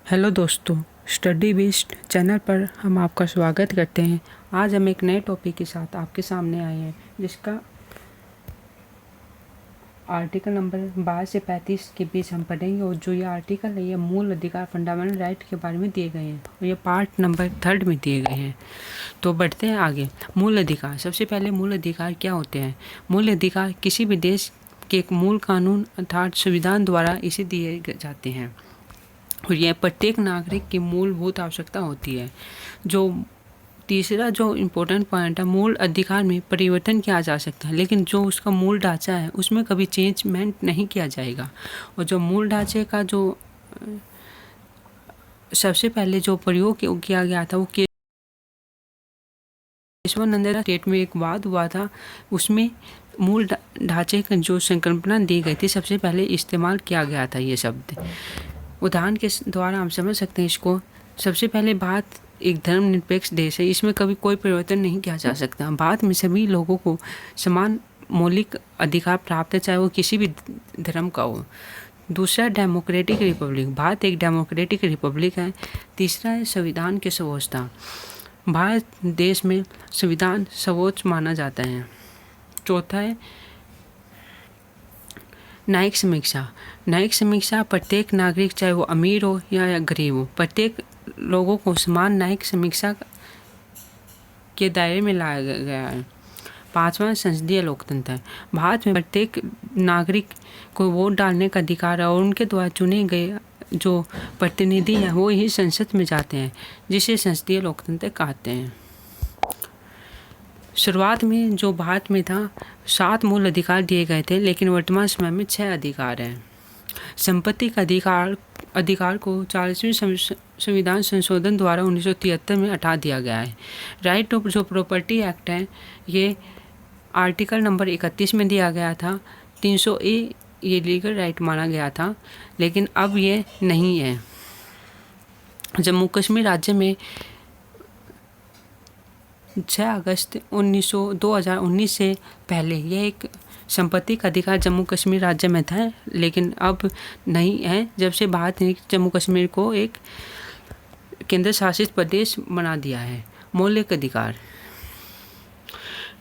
Hello दोस्तों, study based channel पर हम आपका स्वागत करते हैं। आज हम एक नए टॉपिक के साथ आपके सामने आए हैं, जिसका आर्टिकल नंबर 12 से 35 के बीच हम पढ़ेंगे। और जो ये आर्टिकल है, ये मूल अधिकार फंडामेंटल राइट के बारे में दिए गए हैं और ये पार्ट नंबर 3 में दिए गए हैं। तो बढ़ते हैं आगे। मूल अधिकार। सबसे पहले मूल अधिकार क्या होते हैं? मूल अधिकार किसी भी देश के एक मूल कानून अर्थात संविधान द्वारा इसे दिए जाते हैं और यह प्रत्येक नागरिक की मूलभूत आवश्यकता होती है। जो तीसरा जो इम्पोर्टेंट पॉइंट है, मूल अधिकार में परिवर्तन किया जा सकता है, लेकिन जो उसका मूल ढांचा है उसमें कभी चेंजमेंट नहीं किया जाएगा। और जो मूल ढांचे का जो सबसे पहले जो प्रयोग किया गया था, वो केशवानंद स्टेट में एक वाद हुआ था। उसमें मूल ढांचे का जो संकल्पना दी गई थी, सबसे पहले इस्तेमाल किया गया था ये शब्द। उदाहरण के द्वारा हम समझ सकते हैं इसको। सबसे पहले भारत एक धर्मनिरपेक्ष देश है, इसमें कभी कोई परिवर्तन नहीं किया जा सकता। भारत में सभी लोगों को समान मौलिक अधिकार प्राप्त है, चाहे वो किसी भी धर्म का हो। दूसरा, डेमोक्रेटिक रिपब्लिक। भारत एक डेमोक्रेटिक रिपब्लिक है। तीसरा है संविधान की सर्वोच्चता। भारत देश में संविधान सर्वोच्च माना जाता है। चौथा है न्यायिक समीक्षा। न्यायिक समीक्षा प्रत्येक नागरिक, चाहे वो अमीर हो या गरीब हो, प्रत्येक लोगों को समान न्यायिक समीक्षा के दायरे में लाया गया है। पांचवा, संसदीय लोकतंत्र। भारत में प्रत्येक नागरिक को वोट डालने का अधिकार है और उनके द्वारा चुने गए जो प्रतिनिधि हैं वो ही संसद में जाते हैं, जिसे संसदीय लोकतंत्र कहते हैं। शुरुआत में जो भारत में था 7 मूल अधिकार दिए गए थे, लेकिन वर्तमान समय में 6 अधिकार हैं। संपत्ति का अधिकार को 40वें संविधान संशोधन द्वारा 1973 में हटा दिया गया है। राइट ऑफ जो प्रॉपर्टी एक्ट है, ये आर्टिकल नंबर 31 में दिया गया था। 300A ये लीगल राइट माना गया था, लेकिन अब ये नहीं है। जम्मू कश्मीर राज्य में 6 अगस्त 2019 से पहले यह एक संपत्ति का अधिकार जम्मू कश्मीर राज्य में था, लेकिन अब नहीं है, जब से भारत ने जम्मू कश्मीर को एक केंद्र शासित प्रदेश बना दिया है। मौलिक अधिकार।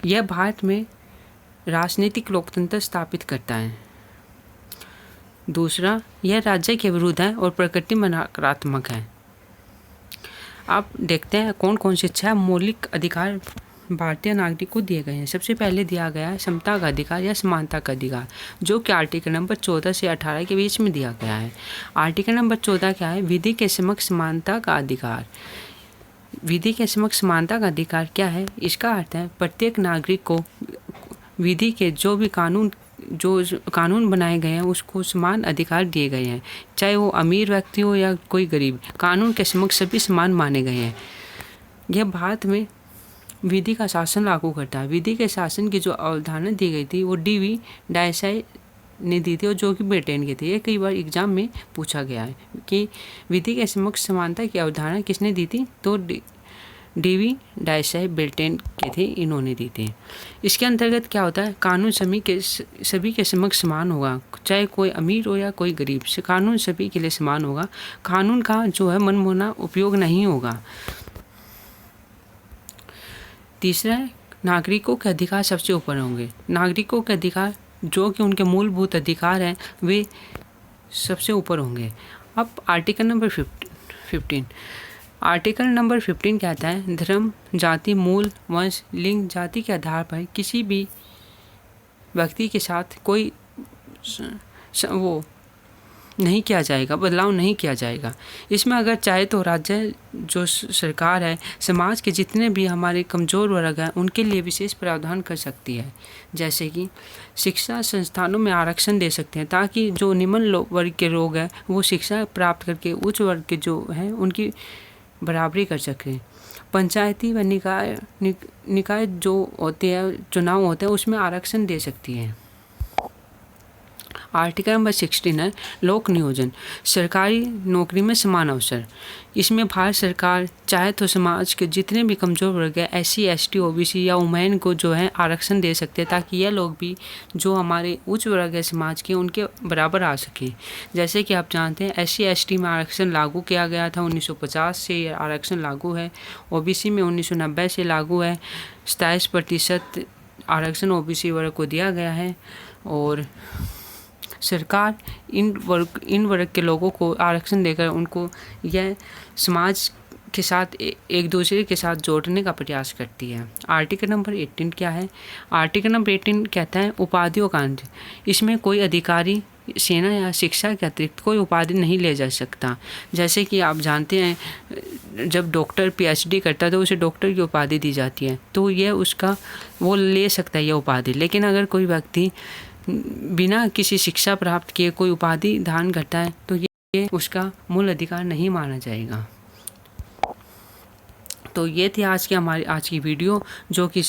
यह भारत में राजनीतिक लोकतंत्र स्थापित करता है। दूसरा, यह राज्य के विरुद्ध है और प्रकृति में नकारात्मक है। आप देखते हैं कौन कौन से 6 मौलिक अधिकार भारतीय नागरिक को दिए गए हैं। सबसे पहले दिया गया है समता का अधिकार या समानता का अधिकार, जो कि आर्टिकल नंबर 14 से 18 के बीच में दिया गया है। आर्टिकल नंबर 14 क्या है? विधि के समक्ष समानता का अधिकार। विधि के समक्ष समानता का अधिकार क्या है? इसका अर्थ है प्रत्येक नागरिक को विधि के जो भी कानून बनाए गए हैं उसको समान अधिकार दिए गए हैं, चाहे वो अमीर व्यक्ति हो या कोई गरीब। कानून के समक्ष सभी समान माने गए हैं। यह भारत में विधि का शासन लागू करता है। विधि के शासन की जो अवधारणा दी गई थी वो D.V. डायसाई ने दी थी, और जो कि ब्रिटेन के थे। ये कई बार एग्जाम में पूछा गया है कि विधि के समक्ष समानता की अवधारणा किसने दी थी, तो D.V. डायसाई ब्रिटेन के थे, इन्होंने दी थी। इसके अंतर्गत क्या होता है? कानून सभी के समक्ष समान होगा, चाहे कोई अमीर हो या कोई गरीब। कानून सभी के लिए समान होगा। कानून का जो है मनमाना उपयोग नहीं होगा। तीसरा है नागरिकों के अधिकार सबसे ऊपर होंगे। नागरिकों के अधिकार जो कि उनके मूलभूत अधिकार हैं वे सबसे ऊपर होंगे। अब आर्टिकल नंबर 15। आर्टिकल नंबर 15 कहता है धर्म, जाति, मूल, वंश, लिंग, जाति के आधार पर किसी भी व्यक्ति के साथ कोई वो नहीं किया जाएगा, बदलाव नहीं किया जाएगा। इसमें अगर चाहे तो राज्य जो सरकार है समाज के जितने भी हमारे कमज़ोर वर्ग हैं उनके लिए विशेष प्रावधान कर सकती है। जैसे कि शिक्षा संस्थानों में आरक्षण दे सकते हैं, ताकि जो निम्न वर्ग के लोग हैं वो शिक्षा प्राप्त करके उच्च वर्ग के जो हैं उनकी बराबरी कर सकें। पंचायती व निकाय जो होते हैं, चुनाव होते हैं, उसमें आरक्षण दे सकती है। आर्टिकल नंबर 16 है लोक नियोजन, सरकारी नौकरी में समान अवसर। इसमें भारत सरकार चाहे तो समाज के जितने भी कमज़ोर वर्ग है SC ST OBC या वुमेन को जो है आरक्षण दे सकते हैं, ताकि यह लोग भी जो हमारे उच्च वर्ग है समाज के उनके बराबर आ सके। जैसे कि आप जानते हैं SC ST में आरक्षण लागू किया गया था 1950 से, ये आरक्षण लागू है। OBC में 1990 से लागू है। 27% आरक्षण OBC वर्ग को दिया गया है और सरकार इन वर्ग के लोगों को आरक्षण देकर उनको यह समाज के साथ एक दूसरे के साथ जोड़ने का प्रयास करती है। आर्टिकल नंबर 18 क्या है? आर्टिकल नंबर 18 कहता है उपाधियों का अंत। इसमें कोई अधिकारी सेना या शिक्षा के अतिरिक्त कोई उपाधि नहीं ले जा सकता। जैसे कि आप जानते हैं जब डॉक्टर PhD करता है तो उसे डॉक्टर की उपाधि दी जाती है, तो यह उसका वो ले सकता है यह उपाधि। लेकिन अगर कोई व्यक्ति बिना किसी शिक्षा प्राप्त किए कोई उपाधि धारण करता है तो ये उसका मूल अधिकार नहीं माना जाएगा। तो ये थी आज की वीडियो जो कि